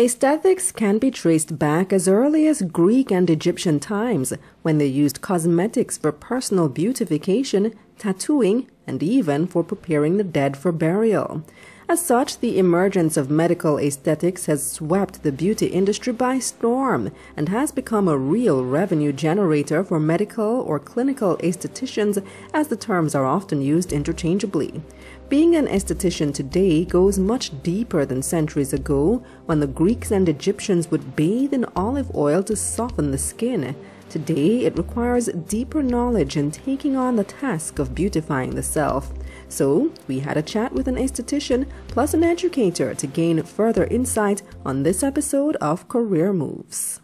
Aesthetics can be traced back as early as Greek and Egyptian times, when they used cosmetics for personal beautification, tattooing, and even for preparing the dead for burial. As such, the emergence of medical aesthetics has swept the beauty industry by storm and has become a real revenue generator for medical or clinical aestheticians, as the terms are often used interchangeably. Being an esthetician today goes much deeper than centuries ago, when the Greeks and Egyptians would bathe in olive oil to soften the skin. Today, it requires deeper knowledge in taking on the task of beautifying the self. So, we had a chat with an esthetician plus an educator to gain further insight on this episode of Career Moves.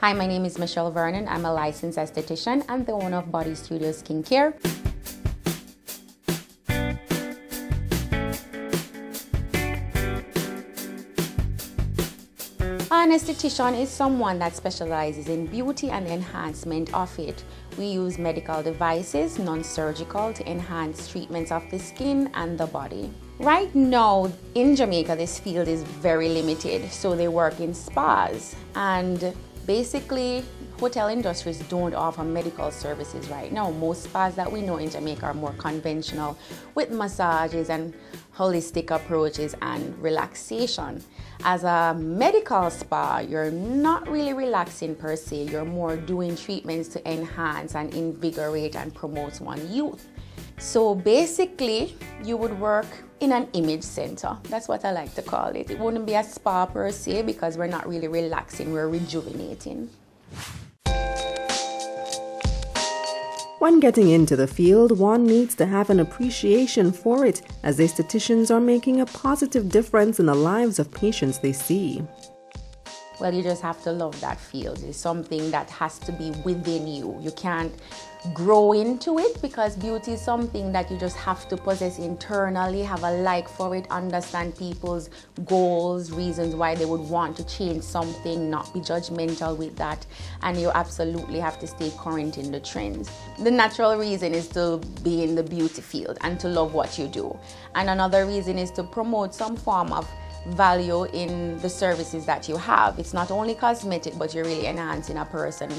Hi, my name is Michelle Vernon. I'm a licensed esthetician and the owner of Body Studio Skincare. An esthetician is someone that specializes in beauty and enhancement of it. We use medical devices, non-surgical, to enhance treatments of the skin and the body. Right now in Jamaica, this field is very limited, so they work in spas, and basically hotel industries don't offer medical services right now. Most spas that we know in Jamaica are more conventional, with massages and holistic approaches and relaxation. As a medical spa, you're not really relaxing per se, you're more doing treatments to enhance and invigorate and promote one's youth. So basically, you would work in an image center. That's what I like to call it. It wouldn't be a spa per se, because we're not really relaxing, we're rejuvenating. When getting into the field, one needs to have an appreciation for it, as estheticians are making a positive difference in the lives of patients they see. Well, you just have to love that field. It's something that has to be within you. You can't grow into it, because beauty is something that you just have to possess internally, have a like for it, understand people's goals, reasons why they would want to change something, not be judgmental with that, and you absolutely have to stay current in the trends. The natural reason is to be in the beauty field and to love what you do. And another reason is to promote some form of value in the services that you have. It's not only cosmetic, but you're really enhancing a person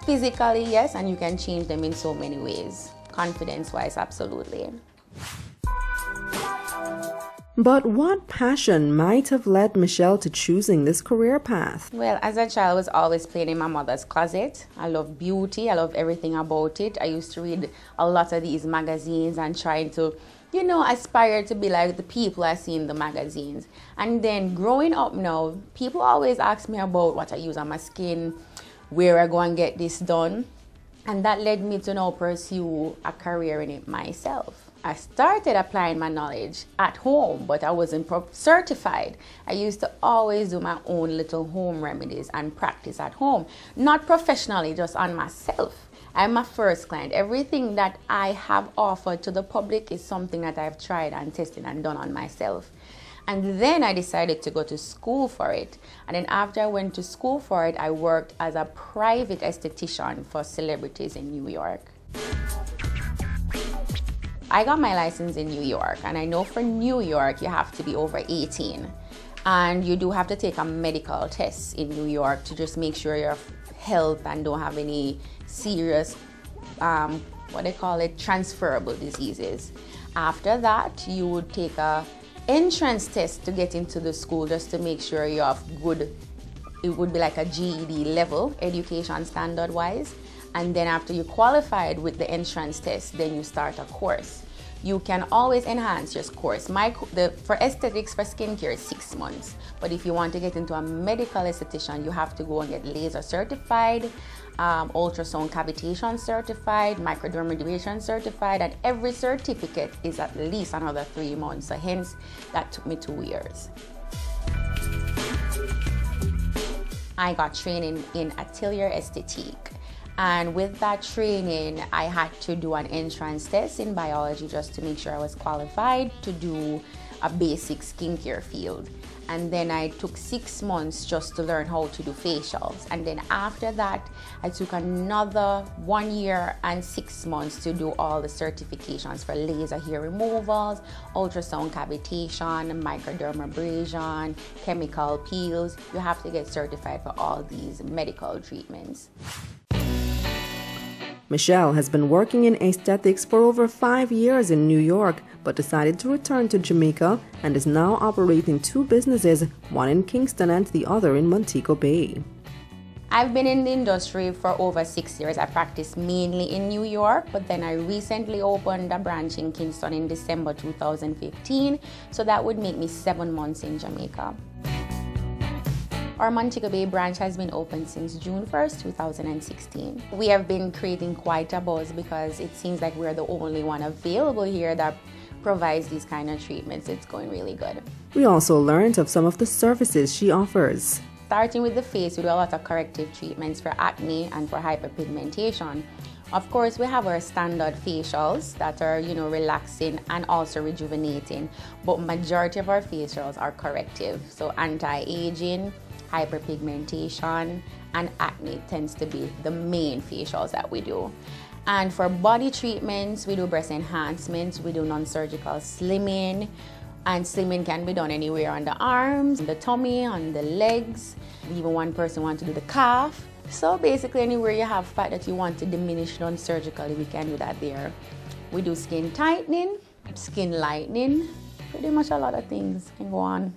physically, yes, and you can change them in so many ways. Confidence-wise, absolutely. But what passion might have led Michelle to choosing this career path? Well, as a child, I was always playing in my mother's closet. I love beauty. I love everything about it. I used to read a lot of these magazines and trying to, you know, aspire to be like the people I see in the magazines. And then growing up now, people always ask me about what I use on my skin, where I go and get this done. And that led me to now pursue a career in it myself. I started applying my knowledge at home, but I wasn't certified. I used to always do my own little home remedies and practice at home, not professionally, just on myself. I'm my first client. Everything that I have offered to the public is something that I've tried and tested and done on myself. And then I decided to go to school for it. And then after I went to school for it, I worked as a private esthetician for celebrities in New York. I got my license in New York, and I know for New York you have to be over 18. And you do have to take a medical test in New York to just make sure you're health and don't have any serious, transferable diseases. After that, you would take a entrance test to get into the school, just to make sure you have good, it would be like a GED level, education standard wise. And then after you qualified with the entrance test, then you start a course. You can always enhance your course. For aesthetics, for skincare, is 6 months. But if you want to get into a medical esthetician, you have to go and get laser certified ultrasound cavitation certified, microdermabrasion certified, and every certificate is at least another 3 months. So hence, that took me 2 years. I got training in Atelier Esthétique. And with that training, I had to do an entrance test in biology just to make sure I was qualified to do a basic skincare field. And then I took 6 months just to learn how to do facials. And then after that, I took another 1 year and 6 months to do all the certifications for laser hair removals, ultrasound cavitation, microdermabrasion, chemical peels. You have to get certified for all these medical treatments. Michelle has been working in aesthetics for over 5 years in New York, but decided to return to Jamaica and is now operating 2 businesses, one in Kingston and the other in Montego Bay. I've been in the industry for over 6 years. I practiced mainly in New York, but then I recently opened a branch in Kingston in December 2015, so that would make me 7 months in Jamaica. Our Montego Bay branch has been open since June 1st, 2016. We have been creating quite a buzz because it seems like we're the only one available here that provides these kind of treatments. It's going really good. We also learned of some of the services she offers. Starting with the face, we do a lot of corrective treatments for acne and for hyperpigmentation. Of course, we have our standard facials that are, relaxing and also rejuvenating, but majority of our facials are corrective. So anti-aging, hyperpigmentation, and acne tends to be the main facials that we do. And for body treatments, we do breast enhancements, we do non-surgical slimming, and slimming can be done anywhere on the arms, the tummy, on the legs. Even one person wants to do the calf. So basically anywhere you have fat that you want to diminish non-surgically, we can do that there. We do skin tightening, skin lightening, pretty much a lot of things can go on.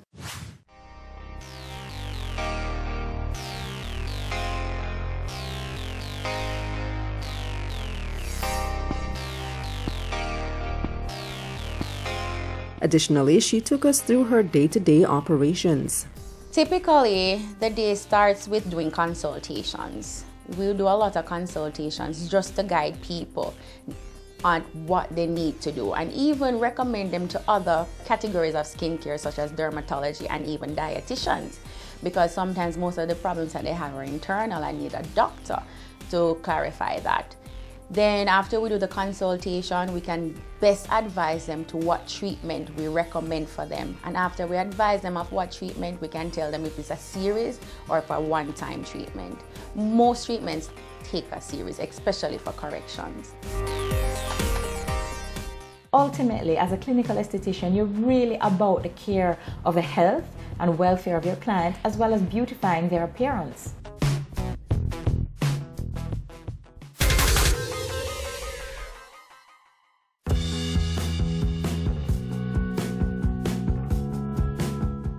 Additionally, she took us through her day-to-day operations. Typically, the day starts with doing consultations. We'll do a lot of consultations just to guide people on what they need to do and even recommend them to other categories of skincare such as dermatology and even dietitians, because sometimes most of the problems that they have are internal and need a doctor to clarify that. Then after we do the consultation, we can best advise them to what treatment we recommend for them. And after we advise them of what treatment, we can tell them if it's a series or if a one-time treatment. Most treatments take a series, especially for corrections. Ultimately, as a clinical esthetician, you're really about the care of the health and welfare of your client, as well as beautifying their appearance.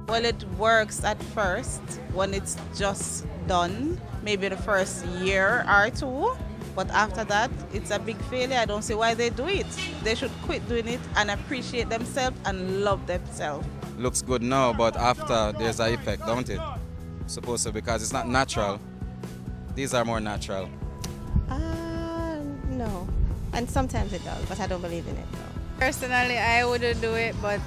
Well, it works at first when it's just done, maybe the first year or 2, but after that, it's a big failure. I don't see why they do it. They should quit doing it and appreciate themselves and love themselves. Looks good now, but after there's an effect, don't it? Supposed to, because it's not natural. These are more natural. No. And sometimes it does, but I don't believe in it, no. Personally, I wouldn't do it, but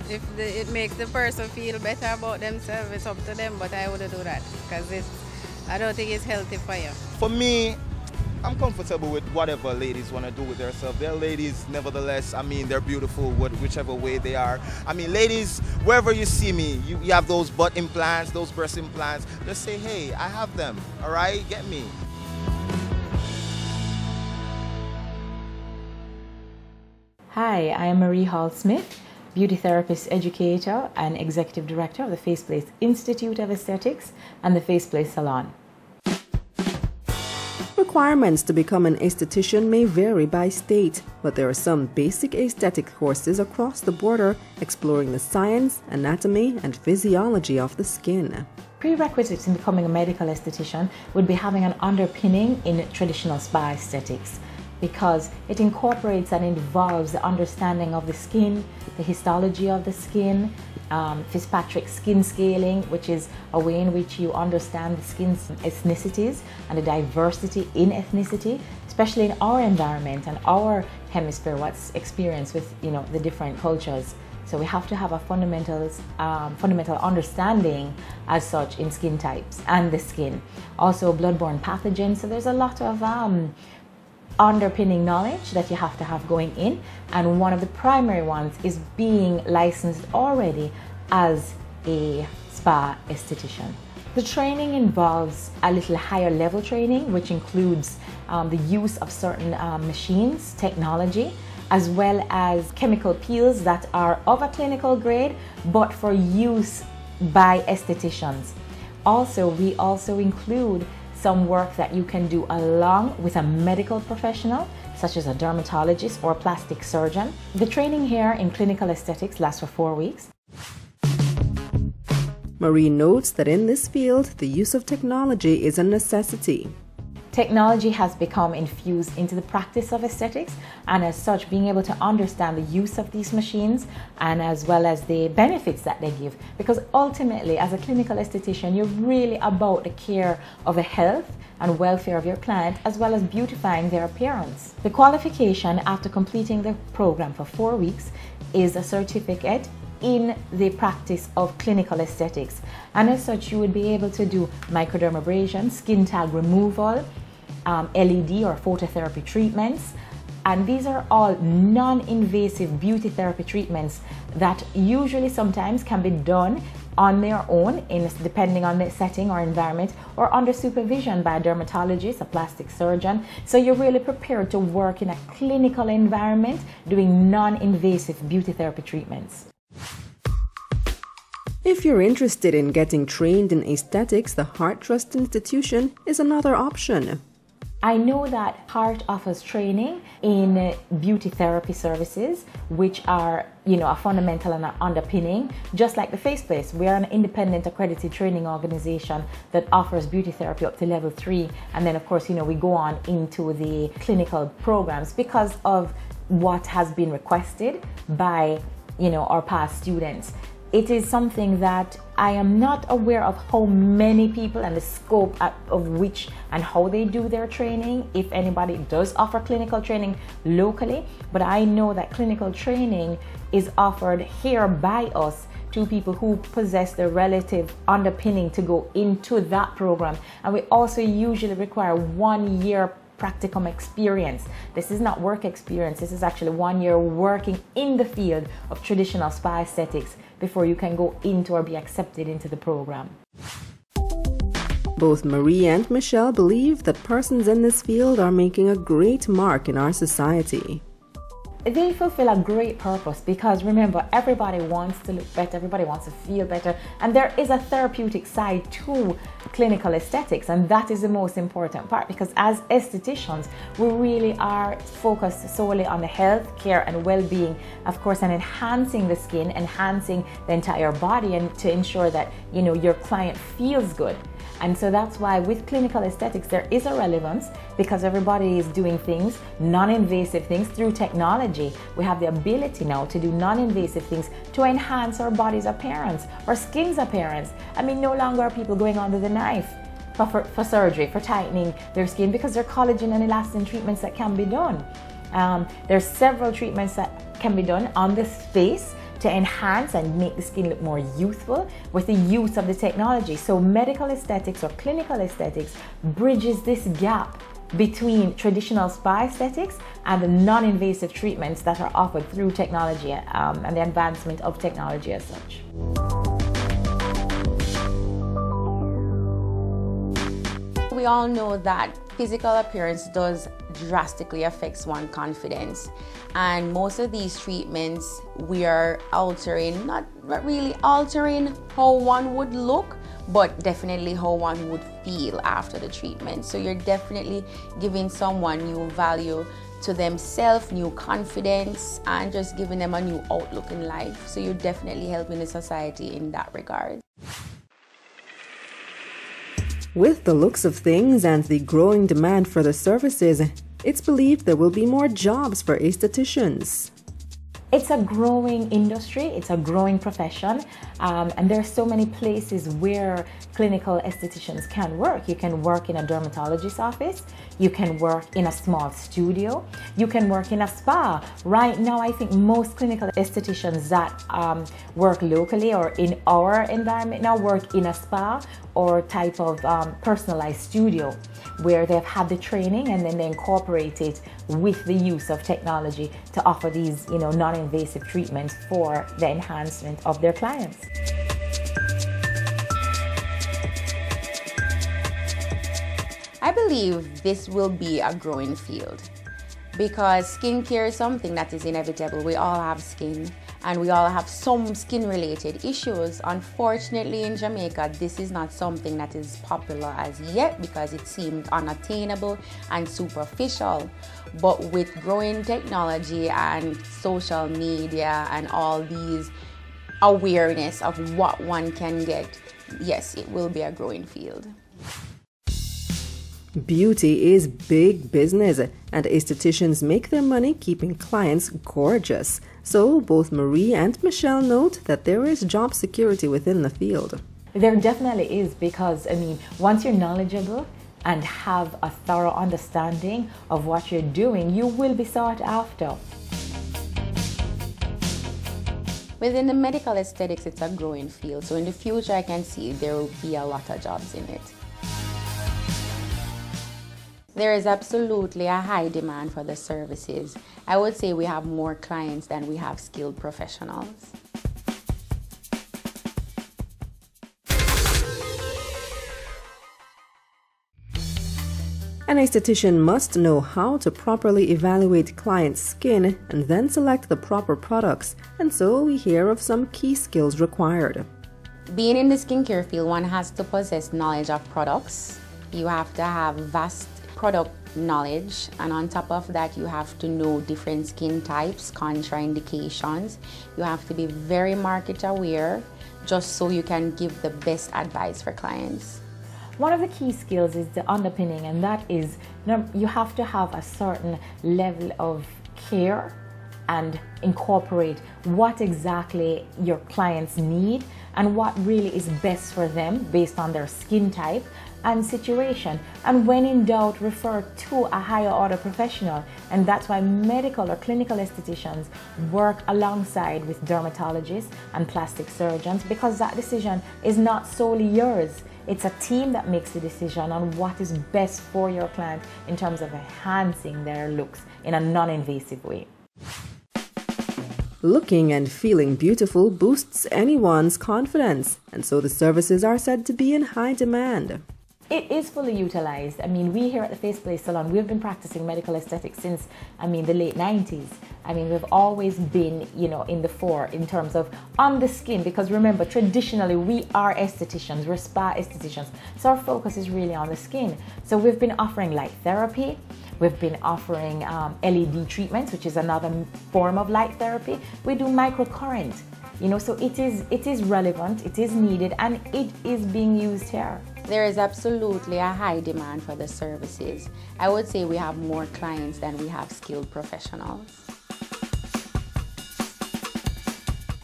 if it makes the person feel better about themselves, it's up to them, but I wouldn't do that because I don't think it's healthy for you. For me, I'm comfortable with whatever ladies want to do with themselves. They're ladies, nevertheless. I mean, they're beautiful whichever way they are. I mean, ladies, wherever you see me, you have those butt implants, those breast implants, just say, hey, I have them, all right? Get me. Hi, I am Marie Hall-Smith, beauty therapist, educator, and executive director of the Faceplace Institute of Aesthetics and the Faceplace Salon. Requirements to become an esthetician may vary by state, but there are some basic aesthetic courses across the border exploring the science, anatomy, and physiology of the skin. Prerequisites in becoming a medical esthetician would be having an underpinning in traditional spa aesthetics, because it incorporates and involves the understanding of the skin, the histology of the skin, Fitzpatrick skin scaling, which is a way in which you understand the skin's ethnicities and the diversity in ethnicity, especially in our environment and our hemisphere, what's experienced with the different cultures. So we have to have a fundamental understanding as such in skin types and the skin. Also bloodborne pathogens. So there's a lot of underpinning knowledge that you have to have going in, and one of the primary ones is being licensed already as a spa esthetician. The training involves a little higher level training, which includes the use of certain machines, technology, as well as chemical peels that are of a clinical grade but for use by estheticians. Also, we also include some work that you can do along with a medical professional, such as a dermatologist or a plastic surgeon. The training here in clinical aesthetics lasts for 4 weeks. Marie notes that in this field, the use of technology is a necessity. Technology has become infused into the practice of aesthetics, and as such being able to understand the use of these machines and as well as the benefits that they give, because ultimately as a clinical esthetician you're really about the care of the health and welfare of your client as well as beautifying their appearance. The qualification after completing the program for 4 weeks is a certificate in the practice of clinical aesthetics, and as such you would be able to do microdermabrasion, skin tag removal, LED or phototherapy treatments, and these are all non-invasive beauty therapy treatments that usually sometimes can be done on their own, depending on the setting or environment, or under supervision by a dermatologist, a plastic surgeon. So you're really prepared to work in a clinical environment doing non-invasive beauty therapy treatments. If you're interested in getting trained in aesthetics, the Heart Trust Institution is another option. I know that Heart offers training in beauty therapy services, which are, a fundamental and an underpinning. Just like the Faceplace, we are an independent accredited training organization that offers beauty therapy up to level 3. And then, of course, we go on into the clinical programs because of what has been requested by, our past students. It is something that I am not aware of how many people and the scope of which and how they do their training, if anybody does offer clinical training locally, but I know that clinical training is offered here by us to people who possess the relative underpinning to go into that program. And we also usually require 1 year practicum experience. This is not work experience, this is actually 1 year working in the field of traditional spa aesthetics before you can go into or be accepted into the program. Both Marie and Michelle believe that persons in this field are making a great mark in our society. They fulfill a great purpose because remember, everybody wants to look better, everybody wants to feel better, and there is a therapeutic side to clinical aesthetics, and that is the most important part, because as estheticians we really are focused solely on the health care and well-being, of course, and enhancing the skin, enhancing the entire body, and to ensure that your client feels good. And so that's why with clinical aesthetics there is a relevance, because everybody is doing things, non-invasive things through technology. We have the ability now to do non-invasive things to enhance our body's appearance, our skin's appearance. No longer are people going under the knife for surgery, for tightening their skin, because there are collagen and elastin treatments that can be done. There's several treatments that can be done on the face to enhance and make the skin look more youthful with the use of the technology. So medical aesthetics or clinical aesthetics bridges this gap between traditional spa aesthetics and the non-invasive treatments that are offered through technology and the advancement of technology as such. We all know that physical appearance does drastically affect one's confidence, and most of these treatments we are altering, not really altering how one would look, but definitely how one would feel after the treatment. So you're definitely giving someone new value to themselves, new confidence, and just giving them a new outlook in life. So you're definitely helping the society in that regard. With the looks of things and the growing demand for the services, it's believed there will be more jobs for aestheticians. It's a growing industry, it's a growing profession, and there are so many places where clinical estheticians can work. You can work in a dermatologist's office, you can work in a small studio, you can work in a spa. Right now, I think most clinical estheticians that work locally or in our environment now work in a spa or type of personalized studio where they've had the training and then they incorporate it with the use of technology to offer these, non-invasive treatments for the enhancement of their clients. I believe this will be a growing field because skincare is something that is inevitable. We all have skin and we all have some skin related issues. Unfortunately, in Jamaica, this is not something that is popular as yet because it seems unattainable and superficial. But with growing technology and social media and all these awareness of what one can get, yes, it will be a growing field. Beauty is big business, and estheticians make their money keeping clients gorgeous. So both Marie and Michelle note that there is job security within the field. There definitely is because, once you're knowledgeable and have a thorough understanding of what you're doing, you will be sought after. Within the medical aesthetics, it's a growing field. So in the future, I can see there will be a lot of jobs in it. There is absolutely a high demand for the services. I would say we have more clients than we have skilled professionals. An esthetician must know how to properly evaluate clients' skin and then select the proper products, and so we hear of some key skills required. Being in the skincare field, one has to possess knowledge of products. You have to have vast product knowledge, and on top of that you have to know different skin types, contraindications. You have to be very market aware just so you can give the best advice for clients. One of the key skills is the underpinning, and that is you have to have a certain level of care and incorporate what exactly your clients need and what really is best for them based on their skin type and situation. And when in doubt, refer to a higher order professional. And that's why medical or clinical estheticians work alongside with dermatologists and plastic surgeons, because that decision is not solely yours. It's a team that makes the decision on what is best for your client in terms of enhancing their looks in a non-invasive way. Looking and feeling beautiful boosts anyone's confidence, and so the services are said to be in high demand. It is fully utilized. We here at the Face Place Salon, we've been practicing medical aesthetics since, the late 90s. We've always been, in the fore in terms of on the skin, because remember, traditionally we are estheticians, we're spa estheticians. So our focus is really on the skin. So we've been offering light therapy. We've been offering LED treatments, which is another form of light therapy. We do microcurrent, so it is relevant, it is needed, and it is being used here. There is absolutely a high demand for the services. I would say we have more clients than we have skilled professionals.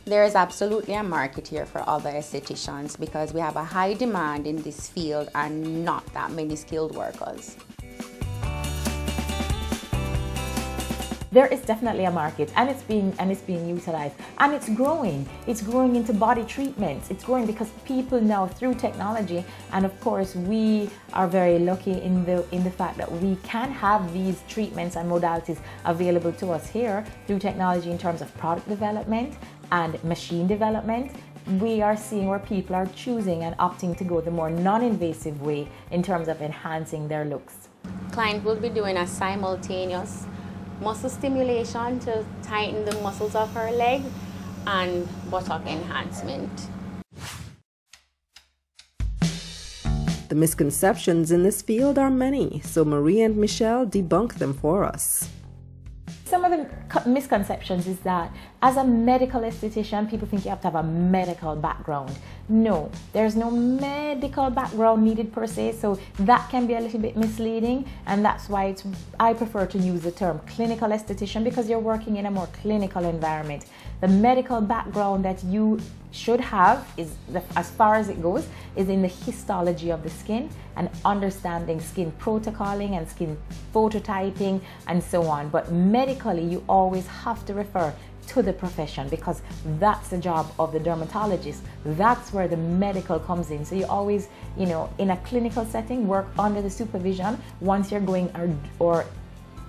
There is absolutely a market here for other estheticians because we have a high demand in this field and not that many skilled workers. There is definitely a market, and it's being utilized, and it's growing. It's growing into body treatments. It's growing because people now, through technology, and of course we are very lucky in the fact that we can have these treatments and modalities available to us here through technology in terms of product development and machine development. We are seeing where people are choosing and opting to go the more non-invasive way in terms of enhancing their looks. Client will be doing a simultaneous muscle stimulation to tighten the muscles of her leg and buttock enhancement. The misconceptions in this field are many, so Marie and Michelle debunk them for us. Some of the misconceptions is that as a medical esthetician, people think you have to have a medical background. No, there's no medical background needed per se, so that can be a little bit misleading, and that's why I prefer to use the term clinical esthetician, because you're working in a more clinical environment. The medical background that you should have is, as far as it goes, is in the histology of the skin and understanding skin protocoling and skin phototyping and so on. But medically, you always have to refer to the profession, because that's the job of the dermatologist. That's where the medical comes in. So you always, in a clinical setting, work under the supervision. Once you're going or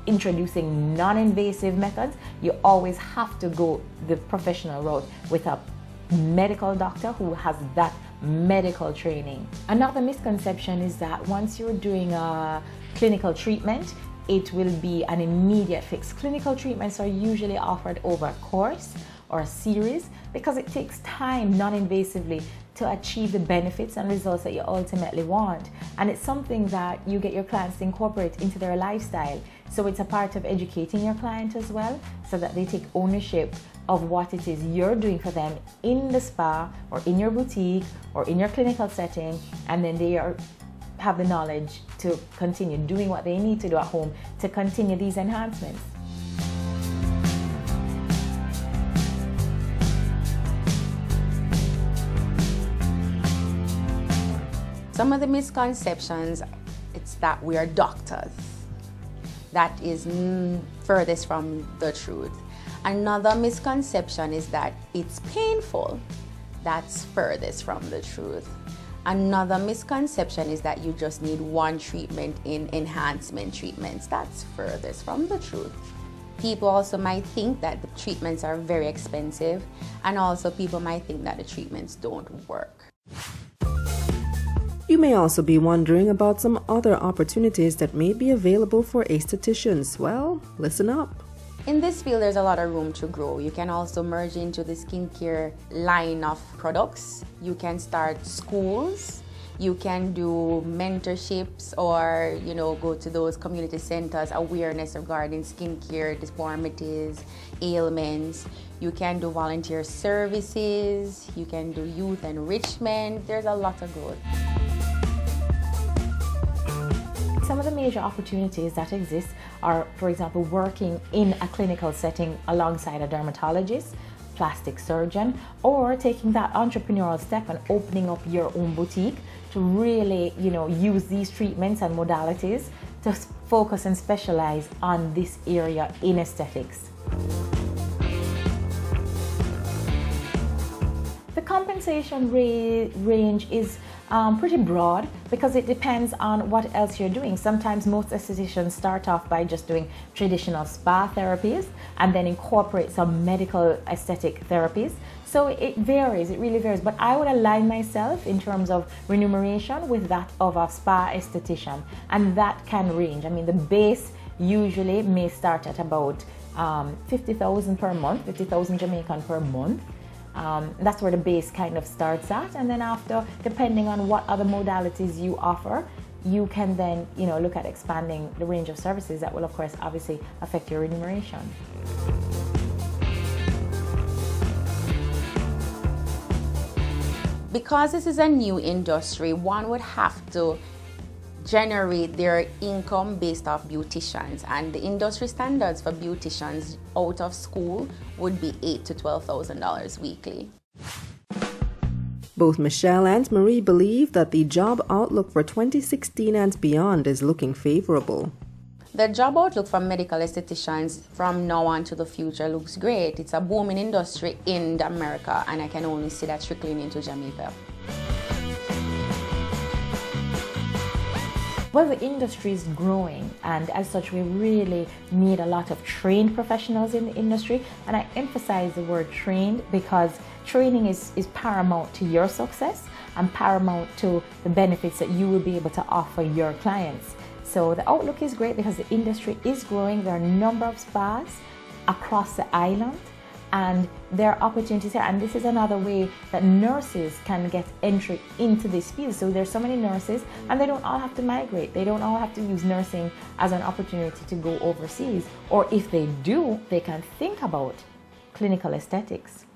introducing non-invasive methods, you always have to go the professional route with a medical doctor who has that medical training. Another misconception is that once you're doing a clinical treatment, it will be an immediate fix. Clinical treatments are usually offered over a course or a series because it takes time non-invasively to achieve the benefits and results that you ultimately want. And it's something that you get your clients to incorporate into their lifestyle. So it's a part of educating your client as well, so that they take ownership of what it is you're doing for them in the spa or in your boutique or in your clinical setting, and then they have the knowledge to continue doing what they need to do at home to continue these enhancements. Some of the misconceptions, it's that we are doctors. That is furthest from the truth. Another misconception is that it's painful. That's furthest from the truth. Another misconception is that you just need one treatment in enhancement treatments. That's furthest from the truth. People also might think that the treatments are very expensive, and also people might think that the treatments don't work. You may also be wondering about some other opportunities that may be available for aestheticians. Well, listen up. In this field, there's a lot of room to grow. You can also merge into the skincare line of products. You can start schools. You can do mentorships, or go to those community centers, awareness regarding skincare, deformities, ailments. You can do volunteer services. You can do youth enrichment. There's a lot of growth. Some of the major opportunities that exist are, for example, working in a clinical setting alongside a dermatologist, plastic surgeon, or taking that entrepreneurial step and opening up your own boutique to really, use these treatments and modalities to focus and specialize on this area in aesthetics. The compensation range is pretty broad because it depends on what else you're doing. Sometimes most estheticians start off by just doing traditional spa therapies and then incorporate some medical aesthetic therapies. So it varies, it really varies. But I would align myself in terms of remuneration with that of a spa esthetician, and that can range. I mean, the base usually may start at about 50,000 per month, 50,000 Jamaican per month. That's where the base kind of starts at, and then after, depending on what other modalities you offer, you can then look at expanding the range of services that will, of course, obviously affect your remuneration. Because this is a new industry, one would have to generate their income based off beauticians, and the industry standards for beauticians out of school would be $8,000 to $12,000 weekly. Both Michelle and Marie believe that the job outlook for 2016 and beyond is looking favorable. The job outlook for medical estheticians from now on to the future looks great. It's a booming industry in America, and I can only see that trickling into Jamaica. Well, the industry is growing, and as such, we really need a lot of trained professionals in the industry. And I emphasize the word trained because training is paramount to your success and paramount to the benefits that you will be able to offer your clients. So the outlook is great because the industry is growing. There are a number of spas across the island, and there are opportunities here. And this is another way that nurses can get entry into this field. So there's so many nurses, and they don't all have to migrate. They don't all have to use nursing as an opportunity to go overseas. Or if they do, they can think about clinical aesthetics.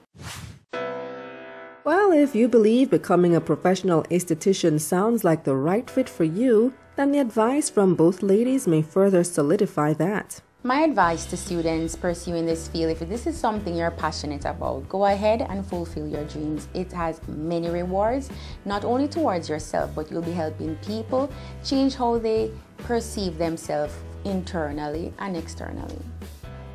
Well, if you believe becoming a professional esthetician sounds like the right fit for you, then the advice from both ladies may further solidify that. My advice to students pursuing this field, if this is something you're passionate about, go ahead and fulfill your dreams. It has many rewards, not only towards yourself, but you'll be helping people change how they perceive themselves internally and externally.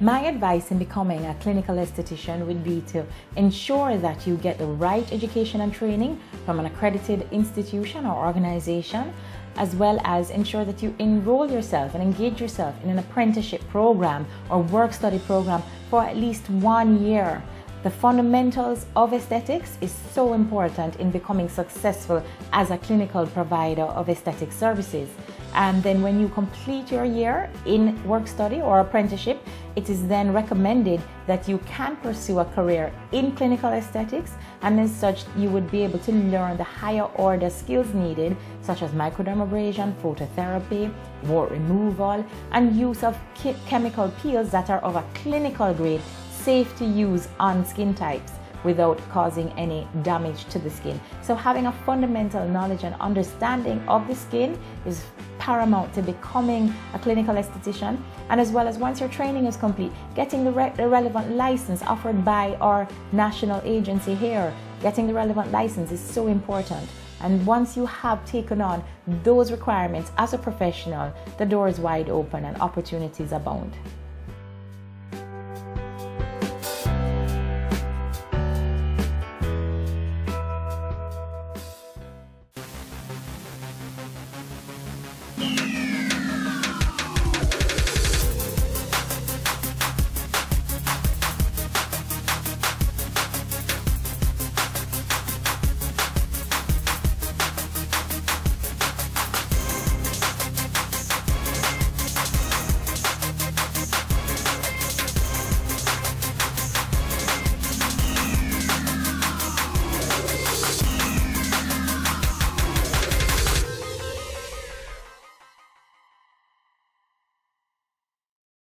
My advice in becoming a clinical esthetician would be to ensure that you get the right education and training from an accredited institution or organization, as well as ensure that you enroll yourself and engage yourself in an apprenticeship program or work study program for at least 1 year. The fundamentals of aesthetics is so important in becoming successful as a clinical provider of aesthetic services. And then when you complete your year in work study or apprenticeship, it is then recommended that you can pursue a career in clinical aesthetics, and as such you would be able to learn the higher order skills needed, such as microdermabrasion, phototherapy, wart removal, and use of chemical peels that are of a clinical grade, safe to use on skin types without causing any damage to the skin. So having a fundamental knowledge and understanding of the skin is paramount to becoming a clinical esthetician, and as well as once your training is complete, getting the relevant license offered by our national agency here. Getting the relevant license is so important, and once you have taken on those requirements as a professional, the door is wide open and opportunities abound.